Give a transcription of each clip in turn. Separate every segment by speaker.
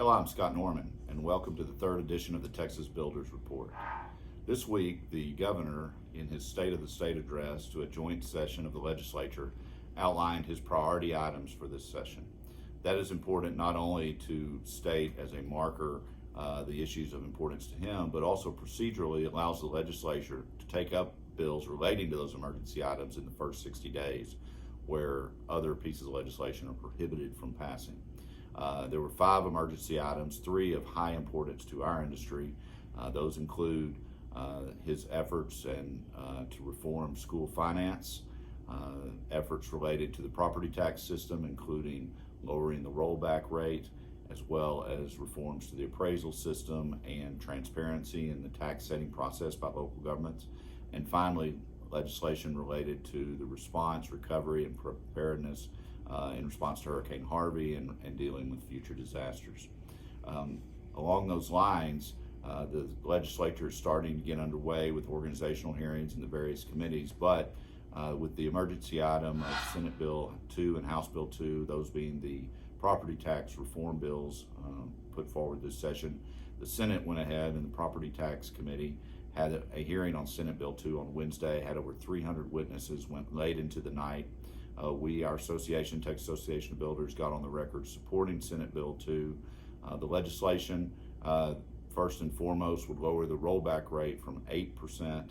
Speaker 1: Hello, I'm Scott Norman, and welcome to the third edition of the Texas Builders Report. This week, the governor, in his State of the State address to a joint session of the legislature, outlined his priority items for this session. That is important not only to state as a marker the issues of importance to him, but also procedurally allows the legislature to take up bills relating to those emergency items in the first 60 days, where other pieces of legislation are prohibited from passing. There were 5 emergency items, 3 of high importance to our industry. Those include his efforts to reform school finance, efforts related to the property tax system, including lowering the rollback rate, as well as reforms to the appraisal system and transparency in the tax setting process by local governments. And finally, legislation related to the response, recovery, and preparedness in response to Hurricane Harvey and dealing with future disasters. Along those lines, the legislature is starting to get underway with organizational hearings in the various committees, but with the emergency item of Senate Bill 2 and House Bill 2, those being the property tax reform bills put forward this session, the Senate went ahead and the Property Tax Committee had a hearing on Senate Bill 2 on Wednesday, had over 300 witnesses, went late into the night. Our association, Texas Association of Builders, got on the record supporting Senate Bill 2. The legislation, first and foremost, would lower the rollback rate from 8%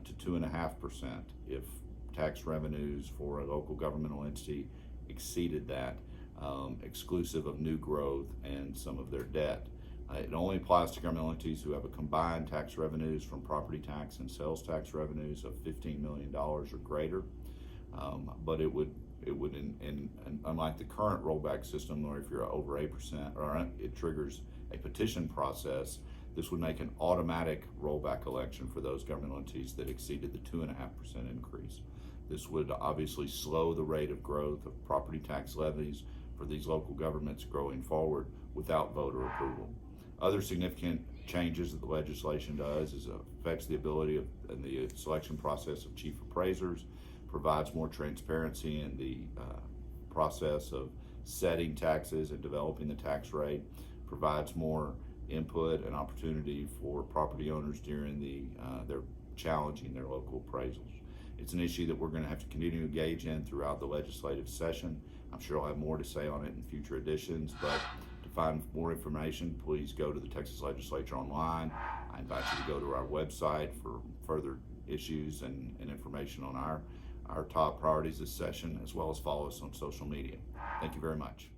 Speaker 1: to 2.5% if tax revenues for a local governmental entity exceeded that, exclusive of new growth and some of their debt. It only applies to governmental entities who have a combined tax revenues from property tax and sales tax revenues of $15 million or greater. But it would, and unlike the current rollback system, where if you're over 8%, or it triggers a petition process, this would make an automatic rollback election for those governmental entities that exceeded the 2.5% increase. This would obviously slow the rate of growth of property tax levies for these local governments going forward without voter approval. Other significant changes that the legislation does is affects the ability of and the selection process of chief appraisers, provides more transparency in the process of setting taxes and developing the tax rate, provides more input and opportunity for property owners during their challenging their local appraisals. It's an issue that we're going to have to continue to engage in throughout the legislative session. I'm sure I'll have more to say on it in future editions, but to find more information, please go to the Texas Legislature online. I invite you to go to our website for further issues and information on our top priorities this session, as well as follow us on social media. Thank you very much.